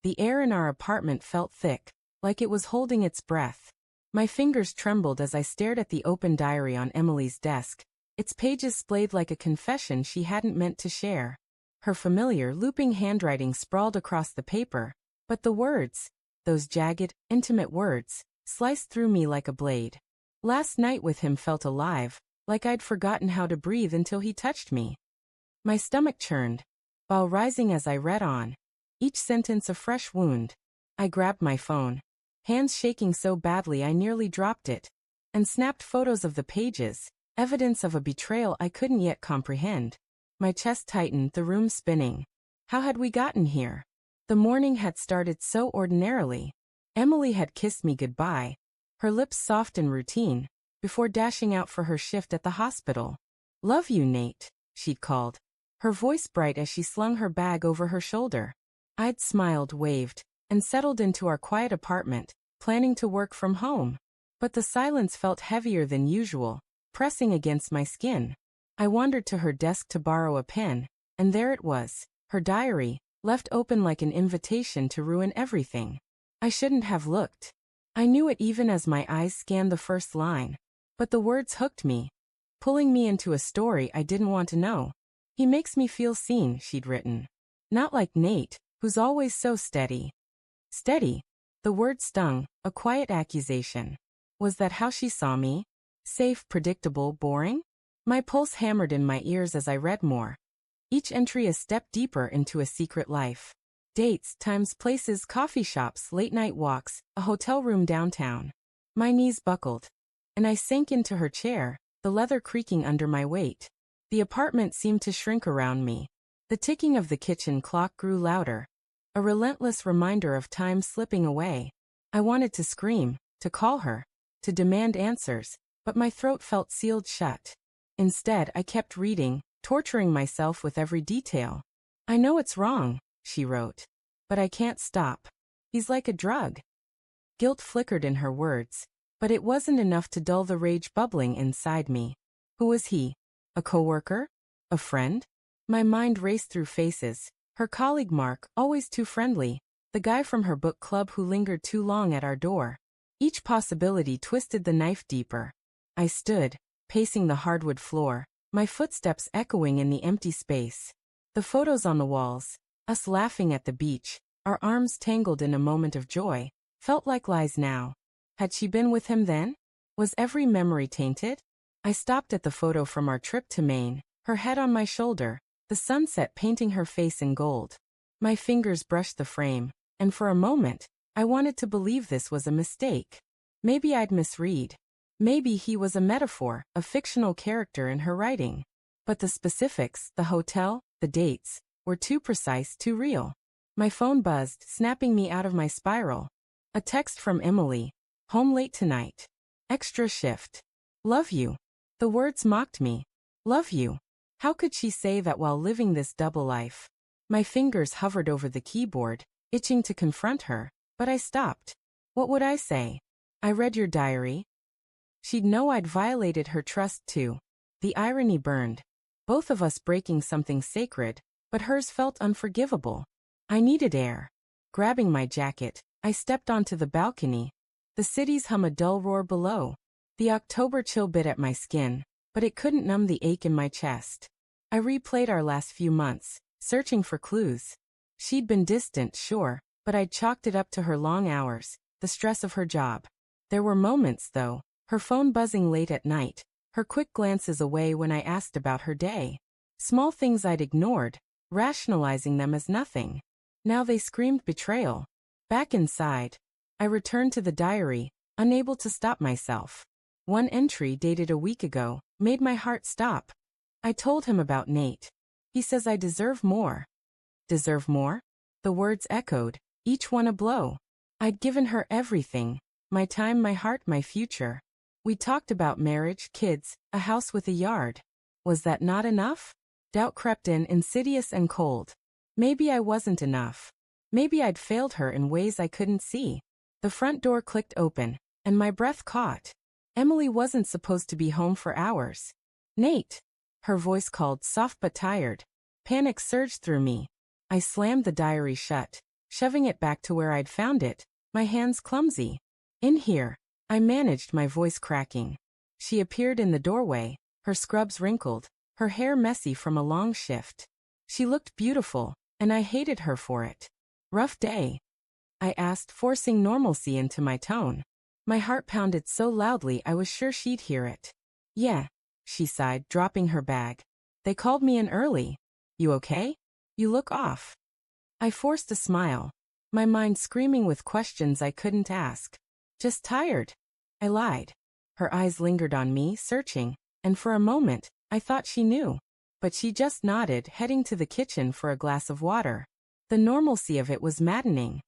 The air in our apartment felt thick, like it was holding its breath. My fingers trembled as I stared at the open diary on Emily's desk, its pages splayed like a confession she hadn't meant to share. Her familiar, looping handwriting sprawled across the paper, but the words, those jagged, intimate words, sliced through me like a blade. Last night with him felt alive, like I'd forgotten how to breathe until he touched me. My stomach churned, while rising as I read on, each sentence a fresh wound. I grabbed my phone, hands shaking so badly I nearly dropped it, and snapped photos of the pages, evidence of a betrayal I couldn't yet comprehend. My chest tightened, the room spinning. How had we gotten here? The morning had started so ordinarily. Emily had kissed me goodbye, her lips soft and routine, before dashing out for her shift at the hospital. "Love you, Nate," she'd called, her voice bright as she slung her bag over her shoulder. I'd smiled, waved, and settled into our quiet apartment, planning to work from home. But the silence felt heavier than usual, pressing against my skin. I wandered to her desk to borrow a pen, and there it was, her diary, left open like an invitation to ruin everything. I shouldn't have looked. I knew it even as my eyes scanned the first line. But the words hooked me, pulling me into a story I didn't want to know. "He makes me feel seen," she'd written. "Not like Nate, who's always so steady." Steady. The word stung, a quiet accusation. Was that how she saw me? Safe, predictable, boring? My pulse hammered in my ears as I read more. Each entry a step deeper into a secret life. Dates, times, places, coffee shops, late-night walks, a hotel room downtown. My knees buckled, and I sank into her chair, the leather creaking under my weight. The apartment seemed to shrink around me. The ticking of the kitchen clock grew louder, a relentless reminder of time slipping away. I wanted to scream, to call her, to demand answers, but my throat felt sealed shut. Instead, I kept reading, torturing myself with every detail. "I know it's wrong," she wrote, "but I can't stop. He's like a drug." Guilt flickered in her words, but it wasn't enough to dull the rage bubbling inside me. Who was he? A coworker? A friend? My mind raced through faces. Her colleague Mark, always too friendly. The guy from her book club who lingered too long at our door. Each possibility twisted the knife deeper. I stood, pacing the hardwood floor, my footsteps echoing in the empty space. The photos on the walls, us laughing at the beach, our arms tangled in a moment of joy, felt like lies now. Had she been with him then? Was every memory tainted? I stopped at the photo from our trip to Maine, her head on my shoulder, the sunset painting her face in gold. My fingers brushed the frame, and for a moment, I wanted to believe this was a mistake. Maybe I'd misread. Maybe he was a metaphor, a fictional character in her writing. But the specifics, the hotel, the dates, were too precise, too real. My phone buzzed, snapping me out of my spiral. A text from Emily. "Home late tonight. Extra shift. Love you." The words mocked me. Love you. How could she say that while living this double life? My fingers hovered over the keyboard, itching to confront her, but I stopped. What would I say? "I read your diary." She'd know I'd violated her trust too. The irony burned. Both of us breaking something sacred, but hers felt unforgivable. I needed air. Grabbing my jacket, I stepped onto the balcony. The city's hum a dull roar below. The October chill bit at my skin, but it couldn't numb the ache in my chest. I replayed our last few months, searching for clues. She'd been distant, sure, but I'd chalked it up to her long hours, the stress of her job. There were moments, though, her phone buzzing late at night, her quick glances away when I asked about her day. Small things I'd ignored, rationalizing them as nothing. Now they screamed betrayal. Back inside, I returned to the diary, unable to stop myself. One entry dated a week ago made my heart stop. I told him about Nate. He says I deserve more. Deserve more? The words echoed, each one a blow. I'd given her everything. My time, my heart, my future. We talked about marriage, kids, a house with a yard. Was that not enough? Doubt crept in, insidious and cold. Maybe I wasn't enough. Maybe I'd failed her in ways I couldn't see. The front door clicked open, and my breath caught. Emily wasn't supposed to be home for hours. "Nate!" Her voice called, soft but tired. Panic surged through me. I slammed the diary shut, shoving it back to where I'd found it, my hands clumsy. In here, I managed, my voice cracking. She appeared in the doorway, her scrubs wrinkled, her hair messy from a long shift. She looked beautiful, and I hated her for it. Rough day? I asked, forcing normalcy into my tone. My heart pounded so loudly I was sure she'd hear it. Yeah, she sighed, dropping her bag. They called me in early. You okay? You look off. I forced a smile, my mind screaming with questions I couldn't ask. Just tired. I lied. Her eyes lingered on me, searching, and for a moment, I thought she knew. But she just nodded, heading to the kitchen for a glass of water. The normalcy of it was maddening.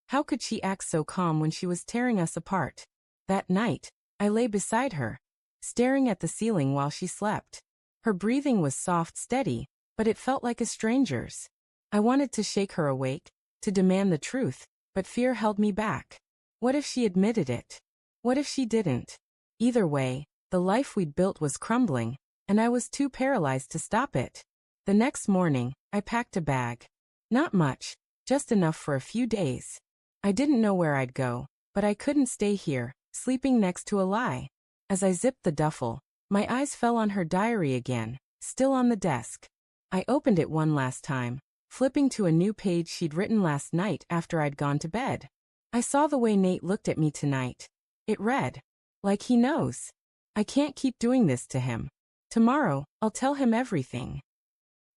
How could she act so calm when she was tearing us apart? That night, I lay beside her, staring at the ceiling while she slept. Her breathing was soft, steady, but it felt like a stranger's. I wanted to shake her awake, to demand the truth, but fear held me back. What if she admitted it? What if she didn't? Either way, the life we'd built was crumbling, and I was too paralyzed to stop it. The next morning, I packed a bag. Not much, just enough for a few days. I didn't know where I'd go, but I couldn't stay here, sleeping next to a lie. As I zipped the duffel, my eyes fell on her diary again, still on the desk. I opened it one last time, flipping to a new page she'd written last night after I'd gone to bed. I saw the way Nate looked at me tonight. It read, like he knows. I can't keep doing this to him. Tomorrow, I'll tell him everything.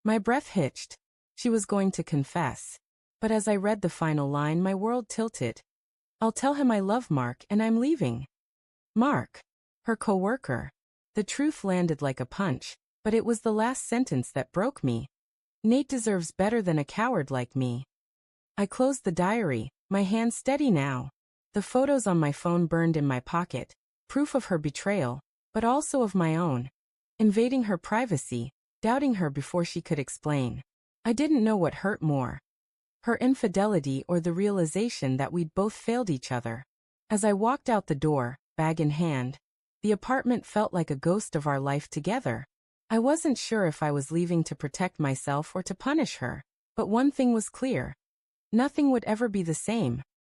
My breath hitched. She was going to confess. But as I read the final line, my world tilted. I'll tell him I love Mark and I'm leaving. Mark. Her coworker. The truth landed like a punch, but it was the last sentence that broke me. Nate deserves better than a coward like me. I closed the diary, my hand steady now. The photos on my phone burned in my pocket, proof of her betrayal, but also of my own. Invading her privacy, doubting her before she could explain. I didn't know what hurt more. Her infidelity or the realization that we'd both failed each other. As I walked out the door, bag in hand, the apartment felt like a ghost of our life together. I wasn't sure if I was leaving to protect myself or to punish her, but one thing was clear. Nothing would ever be the same.